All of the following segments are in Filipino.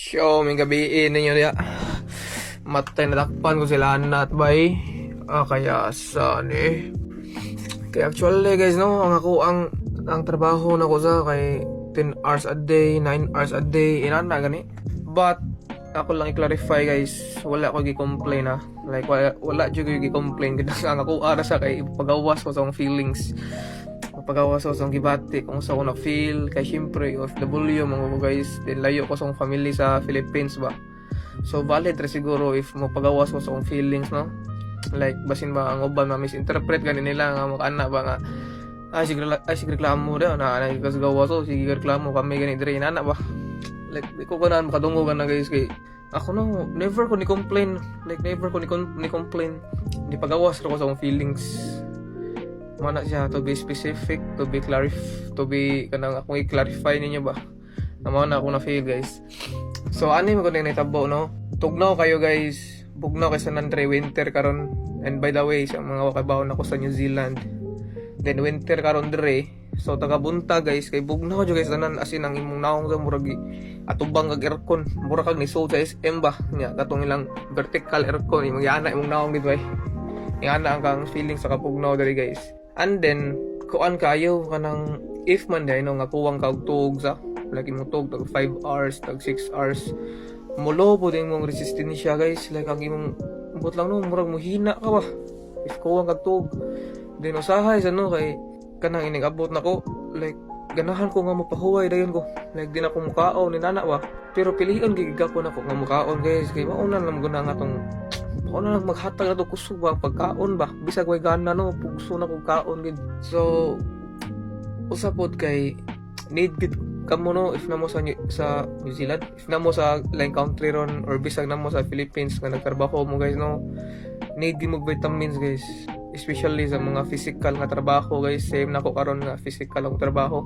Show, may gabiin ninyo niya. Matay natakpan ko sila na at bay. Kaya saan eh. Kaya actually guys no, ang trabaho na ko sa kay 10 hours a day, 9 hours a day, inana gani. But ako lang i-clarify guys, wala ko gi-complain ha. Like wala jud ko gi-complain gid ang ako ara sa kay pagawas ko sa akong feelings. Pagawas ko sa akong gibati kung sa ako na feel kay syempre OFW mga ko guys, din layo ko sa akong family sa Philippines ba. So valid ra siguro if mo pagawas ko sa akong feelings no. Like basin ba ang uban ma misinterpret gani nila nga mo kana ba nga sige reklamo daw na kasagawa so sige reklamo kami gani dire inana ba. Like di ko kanan makadungog na guys kay ako no never ko ni complain, like never ko ni complain, di pagawas ko sa akong feelings. Mana siya to be specific, to be kanang akong i-clarify ninyo ba na mo na ako na feel guys. So ani mo ko na itabo no, tugnaw kayo guys, bugnaw kay sa nandre winter karon. And by the way sa mga wakabaw na ko sa New Zealand, then winter karon dire. So taga bunta guys kay bugnaw jud guys tanan asin ang imong naong sa murag atubang kag aircon mura kag ni sold sa SM ba nya katong ilang vertical aircon imong yana imong naong gid bay yana ang kang feeling sa kapugnaw diri guys. And then kuan kayo kanang if man day no nga kuwang kag tug sa like imong tug tag 5 hours tag 6 hours mulo po din mong resistensya guys, like ang imong but lang no murag mohina ka ba if kuwang kag tug. Then usahay sa no kay kanang inigabot na ko like ganahan ko nga mapahuway dayon ko like di na ko mukaon ni nana ba, pero pilion gigiga ko na ko nga mukaon guys kay mauna lang guna nga tong mauna lang maghatag na to kusog ba pagkaon ba bisag way gana no pugso na ko kaon gid. So usapod kay need gid kamo no if namo sa New Zealand, if namo sa lain country ron or bisag namo sa Philippines nga nagtrabaho mo guys no, need gid mo vitamins guys, especially sa mga physical nga trabaho guys. Same na ko karon nga physical ang trabaho,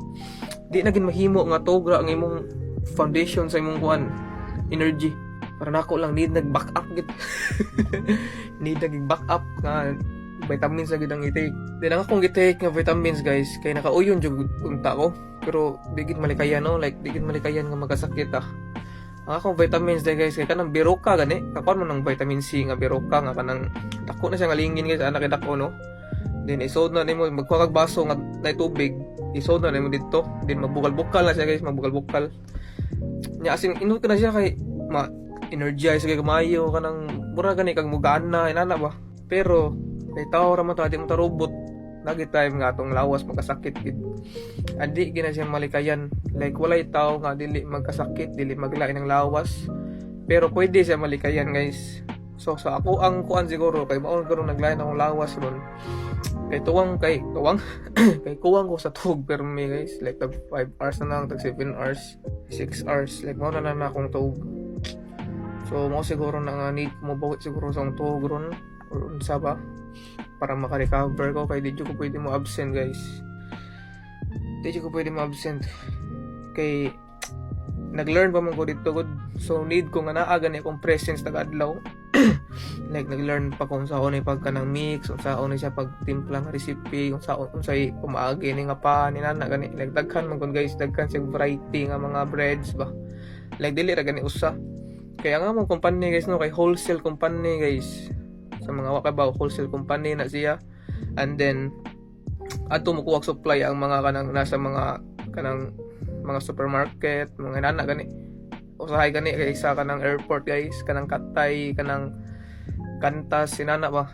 di na gid mahimo nga togra ang imong foundation sa imong kuan energy. Para nako lang need nag-back up gid need nag-back up nga vitamins sa gid ang i-take. Then ang akong i-take nga vitamins guys kay nakauyon jud unta ko, pero bigit malikayan no, like bigit malikayan nga magkasakit Ang akong vitamins day guys kay kanang biroka gani kapon mo ng vitamin C nga biroka nga kanang dako na siya ngalingin guys anak dako no. Then isod na nimo magkuha kag baso nga nay tubig, isod na nimo dito, then magbukal-bukal na siya guys, magbukal-bukal nya asin inut na siya kay energize kay kamayo kanang mura gani kag mugana inana ba. Pero kay tao ra man ta di mo ta robot lagi time nga atong lawas magkasakit gid. Adi gina siya malikayan, like walay tao nga dili magkasakit, dili maglain ng lawas, pero pwede siya malikayan guys. So sa ako ang kuan siguro kay maon karon naglain akong lawas ron kay tuwang kay kuwang ko sa tug pero me guys like tag 5 hours na lang, tag 7 hours, 6 hours, like mao na akong tug. So mo siguro na nga need mo bawit siguro sa akong tug ron or unsa ba para maka-recover ko kay di ko pwede mo absent guys. Di ko pwede mo absent kay nag-learn pa man ko dito good. So need ko nga naa gani akong presence taga-adlaw like nag-learn pa kung saan ni pagka ng mix, kung saan ni siya pagtimpla ng recipe, kung saan pumaagi ni nga pa ni nana gani, like daghan man kun guys, daghan siya variety nga mga breads ba, like dili ra gani usa. Kaya nga mong company guys no, kay wholesale company guys sa mga wakabaw, wholesale company na siya. And then ato mo kuwag supply ang mga kanang nasa mga kanang mga supermarket, mga nana gani usahay gani kay isa kanang airport guys, kanang Katay, kanang Kantas sinana ba.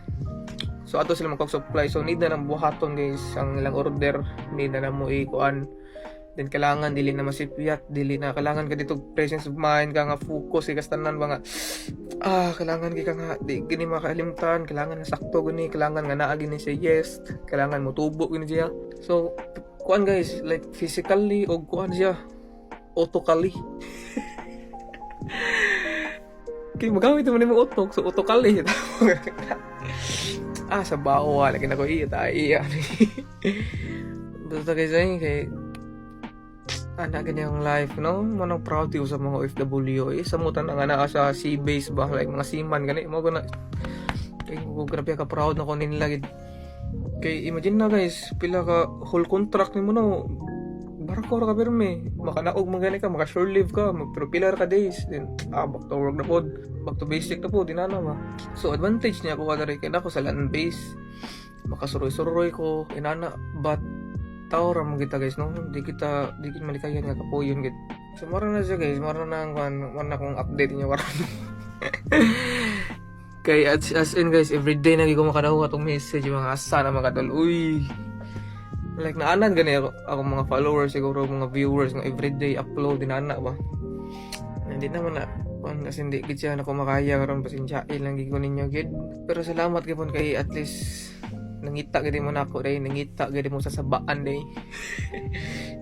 So ato sila mo supply, so need na nang buhaton guys ang ilang order, need na mo ikuan. Then kailangan dili na masipyat, dili na kailangan ka dito presence of mind ka nga focus kay kastanan ba nga kailangan ka nga di gini makalimtan, kailangan nga sakto gani, kailangan nga naa gini siya yes, kailangan mo tubo gini siya. So kuan guys like physically o kuan siya autocally kay magamit mo nimo utok, so autocally sa bao lagi na ko iya basta guys kay anak ganyang life no, manang proud ko sa mga OFW sa mutan nga naa sa sea base ba, like mga seaman gani mo guna kay ko grabe ka proud na ko nila gid. Kay imagine na guys pila ka whole contract nimo no barko ra ka pirme, makanaog man gani ka, maka shore live ka, pero pilar ka days, then back to work na pod, back to basic na po, dinana ba. So advantage niya ako kadari kay nako sa land base, makasuroy-suroy ko, inana, but tao ra mo kita guys, no? Di kita malikayan nga kapuyon gid. So mara na siya guys, mara na ang kung update niya mara. Kay as in guys, everyday nagi ko makadaw atong message mga asa na mga dol. Uy. Like naanan gani ako mga followers siguro mga viewers ng everyday upload dinana ba. Hindi naman na kasi hindi gid siya na kumakaya karon pasensyain lang gid ko ninyo gid. Pero salamat gyud kay at least nangita gid mo nako day, nangita gid mo sa sabaan day.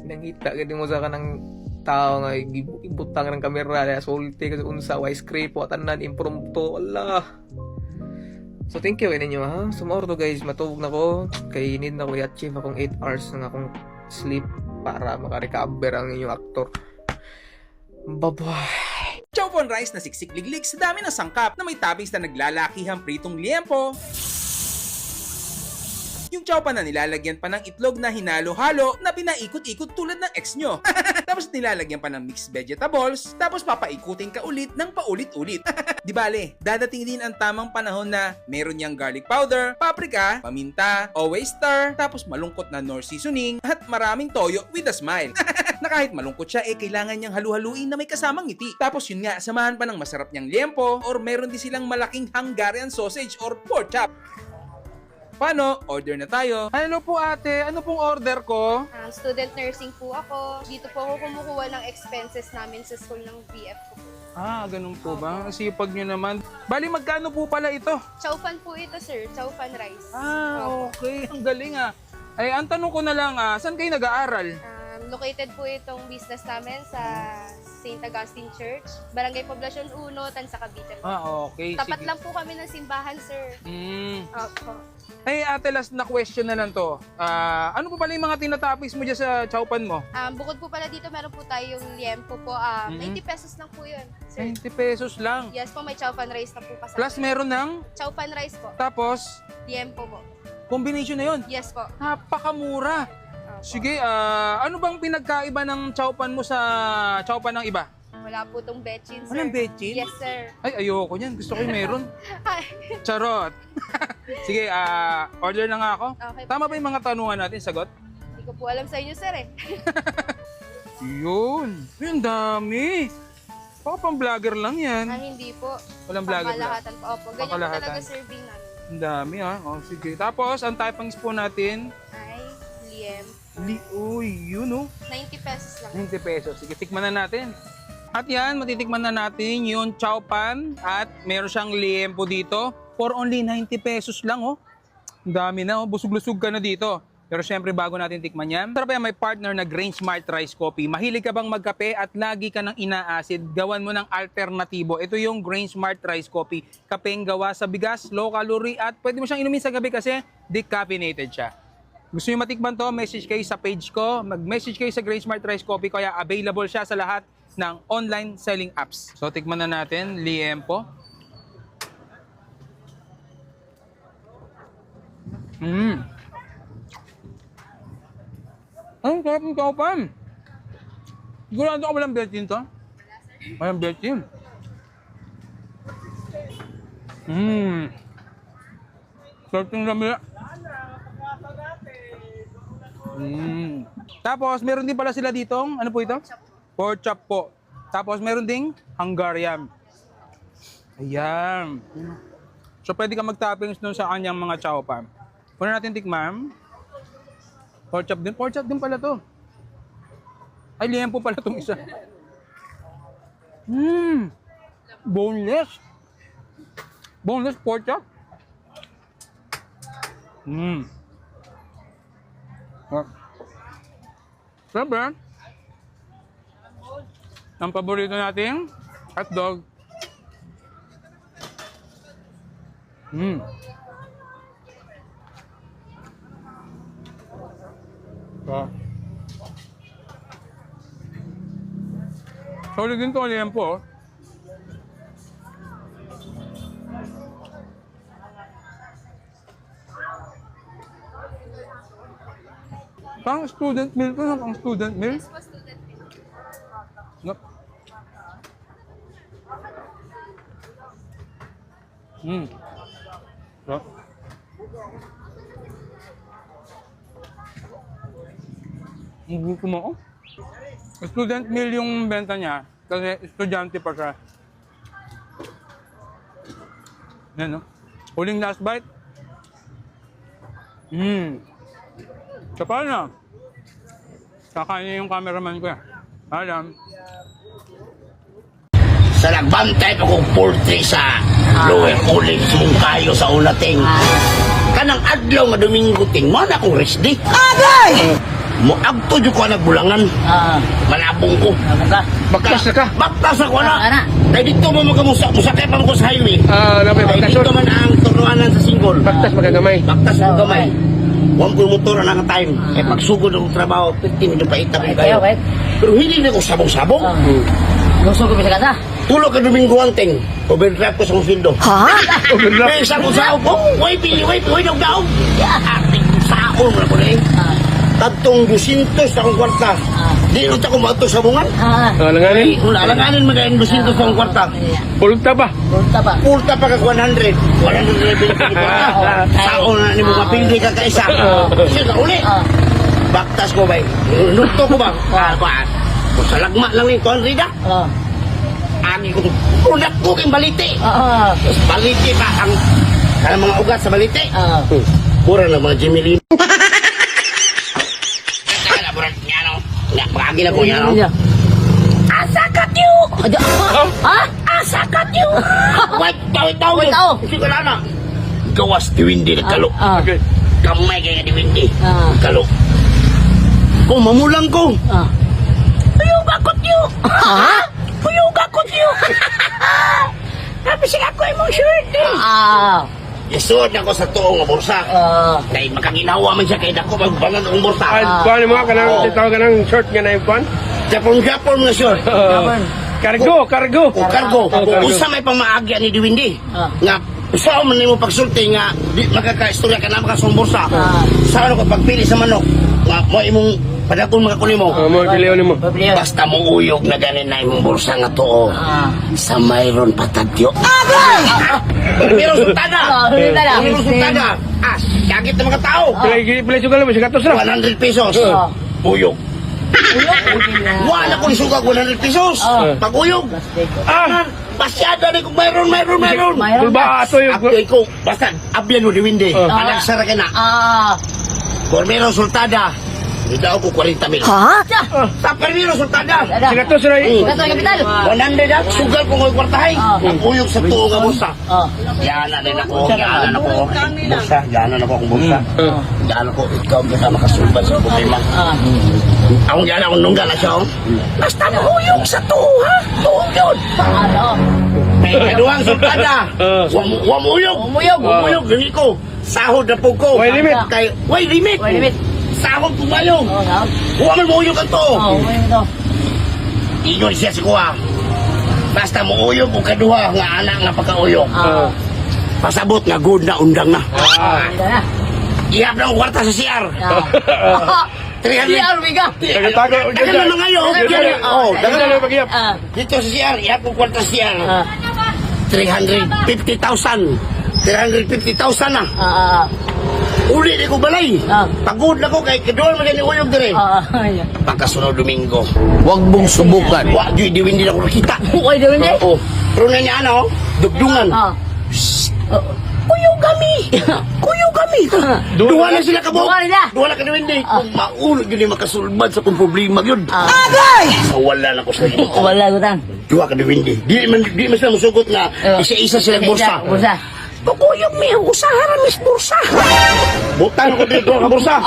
Nangita gid mo sa kanang tao nga ibutang ng kamera na sulti kasi unsa wise script po tanan impromptu Allah. So thank you ninyo ha. Sumoro to guys, matubog na ko kay need na ko i-achieve akong 8 hours ng akong sleep para maka-recover ang inyong aktor. Bye-bye. Chowpan rice na siksik-liglig sa dami ng sangkap na may toppings na naglalakihang pritong liempo. Yung chowpan na nilalagyan pa ng itlog na hinalo-halo na pinaikot-ikot tulad ng ex nyo. Tapos nilalagyan pa ng mixed vegetables, tapos papaikutin ka ulit ng paulit-ulit. Di bale, dadating din ang tamang panahon na meron niyang garlic powder, paprika, paminta, oyster, tapos malungkot na Knorr seasoning, at maraming toyo with a smile. Na kahit malungkot siya, kailangan niyang halu-haluin na may kasamang ngiti. Tapos yun nga, samahan pa ng masarap niyang liempo, or meron din silang malaking Hungarian sausage or pork chop. Paano? Order na tayo. Hello po ate, ano pong order ko? Student nursing po ako. Dito po ako kumukuha ng expenses namin sa school ng BF ko po. Ganun po ba? Sipag nyo naman. Bali, magkano po pala ito? Chowpan po ito, sir. Chowpan rice. Okay. Ang galing Ay, ang tanong ko na lang, saan kayo nag-aaral? Located po itong business namin sa St. Augustine Church, Barangay Poblacion 1, Tansa, Cavite po. Okay. Tapat Sige. lang po kami ng simbahan, sir. Opo. Ay, ate, last na question na lang to. Ano po pala yung mga tinatapis mo dyan sa chowpan mo? Bukod po pala dito, meron po tayong liempo po. 90 pesos lang po yun, sir. 20 pesos lang. Yes po, may chowpan rice na po kasama. Plus, meron ng, Chowpan rice po. tapos, Liempo po. combination na yun. Yes po. Napakamura. Opo. Sige, ano bang pinagkaiba ng chowpan mo sa chowpan ng iba? Wala po tong betchin, sir. Walang betchin? Yes, sir. Ay, ayoko niyan. Gusto ko yung meron. Ay. Charot. Sige, order na nga ako. Okay. Tama ba yung mga tanungan natin? Sagot? Hindi ko po alam sa inyo, sir, eh. Yun. Yung dami. Baka pang vlogger lang yan. Hindi po. Walang vlogger lang. Pangkalahatan po. Opo, ganyan po Pangkalahatan. talaga serving namin. Ang dami sige. Tapos, ang typing spoon natin. Ay, liem. Uy, yun 90 pesos lang. 90 pesos. Sige, tikman na natin. At yan, matitikman na natin yung chowpan at meron siyang liempo dito for only 90 pesos lang Ang dami na busog-lusog ka na dito. Pero syempre bago natin tikman yan, sarap yan, may partner na Grain Smart Rice Coffee. Mahilig ka bang magkape at lagi ka nang inaasid, gawan mo ng alternatibo. Ito yung Grain Smart Rice Coffee. Kapeng gawa sa bigas, low calorie at pwede mo siyang inumin sa gabi kasi decaffeinated siya. Gusto nyo matikman to, message kayo sa page ko, mag-message kayo sa Grain Smart Rice Coffee kaya available siya sa lahat ng online selling apps. So tikman na natin, liempo. Ang sarap ng chowpan. Sigurado ako walang betchin to. Walang betchin. Sarap ng lamia. Tapos meron din pala sila ditong, ano po ito? Pork chop po. Tapos meron ding Hungarian. Ayan. So pwede ka mag-toppings dun sa kanyang mga chowpan. Una natin tikman. Pork chop din. Pork chop din pala to. Ay, liempo pala itong isa. Boneless. Boneless pork chop. Sabi, ang paborito nating hotdog. Solid din to, liempo. Pang student meal ko na, pang student meal. Yes po, student meal. Yup. Yup. Gutom ako. Student meal yung benta niya kasi estudyante pa siya. Yan, no? Huling last bite. Kapal na. Kakain niya yung cameraman ko. Alam. Sa nagbantay pa kong poultry sa lower college mong kayo sa ulating. Kanang adlaw nga Domingo ting mo na akong rest day. Agay! Mo agto jud ko nagbulangan. Malabong ko. Baktas na ka. Baktas ako na. Kay dito mo musakay pa mo ko sa highway. Napay Kay baktas. dito man ang turuanan sa single. Baktas magagamay. Baktas mo gamay. Huwag ko motor na time. Eh pagsugod ng trabaho, 15 minutes pa itabay kayo. Pero hindi na ko sabong-sabong. Gusto ko bisa kata. Tulog ka Domingo anting. Overdrive ko sa kong field. May isa ko sa ako. Wait, daw. Ating saon na ko na eh. Tagtong 200 sa akong kwarta. Di rin ako maato sa bungan. Alanganin. Alanganin magayon 200 sa akong kwarta. Pulta ba? Pulta pa ka 100. 100 na bilhin ko kwarta. Saon na ni mo mapindi ka kaisa. Sige ka uli. Baktas ko ba? Luto ko ba? Sa lagma lang ni Tuan Rida. Ani ko product ko kay balite. Tapos balite pa ang kanang mga ugat sa balite. Pura na mga Jimmy Lin. Kaya pura niya no. Pagagi na ko niya no. Asa ka tiyo? Ha? Asa ka tiyo? Wait, tao. Sige ka na. Gawas diwindi na kalo. Okay. Kamay kaya diwindi. Kalo. Kung mamulang ko. Puyog ako tiyo. Ha? Puyog ako tiyo. Tapos ako imong shirt eh. Isuod na ko sa tuong nga bursa. Kaya makaginawa man siya kaya dako magbanan ang bursa. Kuhan mo kanang tawag ka ng short nga na yung kuhan? Japon nga shirt. Cargo. O kargo. Usa may pamaagya ni Diwindi. Nga usa man nimo pagsulti nga di magkakaistorya ka na makasong bursa. Sa ano ko pagpili sa manok nga mo imong padakon mga kunimo. Mo piliw nimo. Basta mong uyog na ganin na imong bursa nga tuo. Sa mayroon patadyo. Mayroon sultada. Mayroon sultada. Sakit na mga tao. Pilay sugal mo, sigatos na. 100 pesos. Uyog. Wala ko isuga 100 pesos. Pag-uyog. Pasyada na kung mayroon. Tulba ato yung... Abyan ko. Basta abyan mo diwindi. Panagsara ka na. Kung mayroon sultada, hindi daw ko 40 mil. Sa permiro sultada. Sigatos na eh. 100 na. Sugal ko ng kwartahay. Ang uyog sa tuo nga bursa. Yanan din ako. Bursa. Yanan ako akong bursa. Yanan ko. Ikaw ang kasama kasulban sa problema. Ang yanan akong nungga na siya. Basta mo uyog sa tuo ha. Tuo yun. May kaduang sultada. Wam uyog. Gani ko. Sahod na po ko. Way limit. Way limit. Sahod po kayo. Huwag man mo uyog ang to. Ingon siya si kuha. Basta mo uyog o kaduha nga anak nga pagka-uyog. Pasabot nga good na undang na. Ihap na ang kwarta sa CR. 300. Tago. Dagan na na ngayon. Dagan na pag-iyap. Dito sa CR. Ihap ang kwarta sa CR. 350,000. 350,000 na. Uli di ko balay. Pagod na ko kay kaduol magani uyog dire. Pagkasunod Domingo. Huwag mong subukan. Huwag di diwindi na ko nakita. Oo. Pero na niya ano, dugdungan. Kuyog kami. Duha na sila kabuok. Duha na kaniwindi. Kung maulog yun makasulbad sa kong problema yun. Agay! So wala na ko sa iyo. Duha kaniwindi. Di man sila musugot na isa-isa silang bursa. Paguyog may usaharan mis bursa. Butang ko dito ang bursa.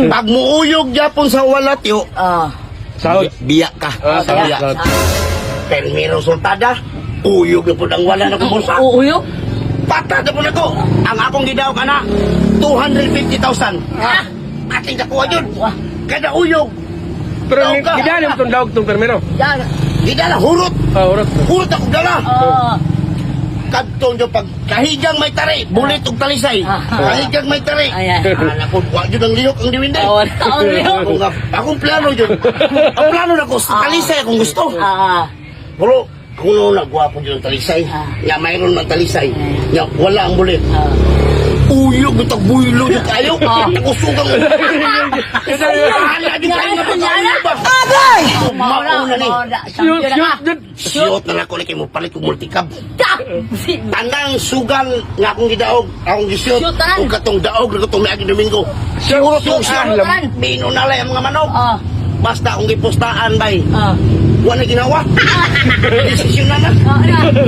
Pag muuyog yapon sa walat yo. Sahod. Biyak ka. Sa biyak. Pero mayroong sultada. Uyog na po ang wala na kong bursa. Pata na po na ko. Ang akong gidaw ka na 250,000. Ating kakuha yun. Kada uyog. Pero gidali mo itong dawag itong permero. Gidala hurot. Urot. Hurot ako dala. kadtong yung pag kahigang may tari, bulit og talisay. Kahigang may tari. Ayan. Anak ko, wa yun ang lihok ang diwindi. Wala ang lihok. Akong plano yun. Ang plano na ko, talisay akong gusto. Pero, kung noon nagwapo yun ang talisay, nga mayroon ng talisay, nga wala ang bulit. Uyog, bitag buylo yun tayo. Ako sugang. Hala, di tayo napag-auyog ba? Mauna ni. Siyot na ako na kayo mo palit kong multicab. Tanang sugal nga akong gidaog, akong gisyot. Kung katong daog, na katong naagin Domingo. Siguro itong siya, minunalay ang mga manok. Basta akong gipostaan, bay. Wala ginawa. Desisyon na na.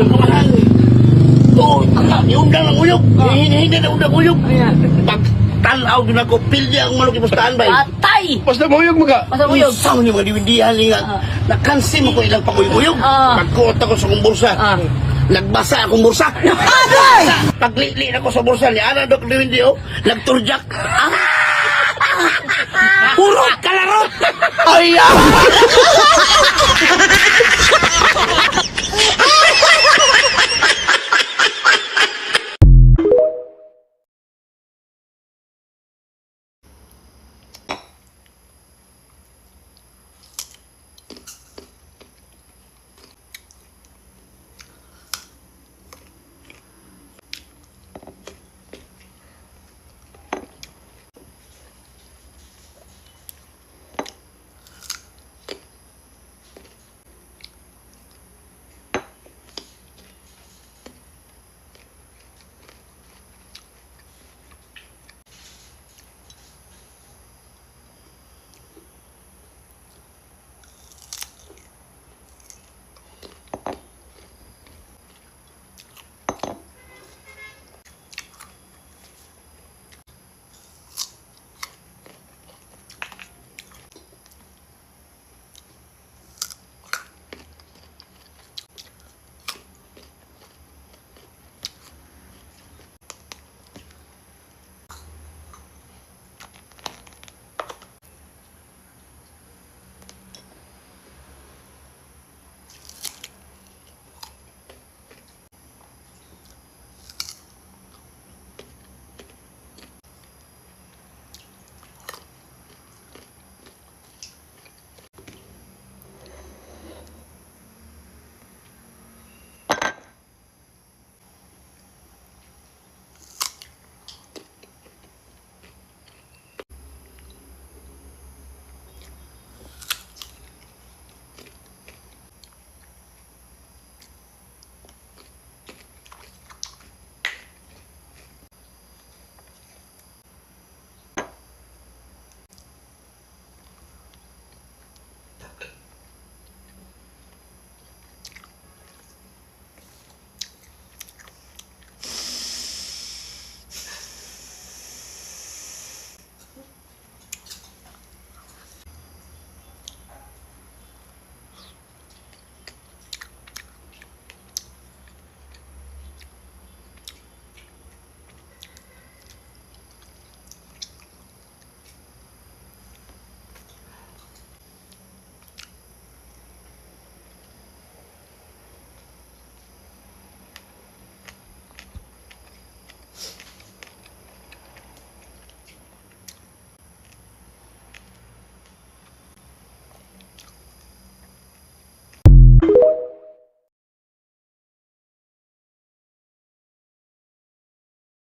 Kumahan. Oo, yung udang ng uyog. Hindi na udang uyog. Pag tanaw din ako, pilya ang manok gipostaan, bay. Patay! Basta mo yung mga. Basta uyog. Isang yung mga diwindihan nga. Nakansi mo ko ilang panguyog-uyog. Pagkuot ako sa akong bursa. Nagbasa akong bursa. Paglili ako sa bursa ni Ana Dok Diwindi, nagturjak. Puro kalarot! Ay!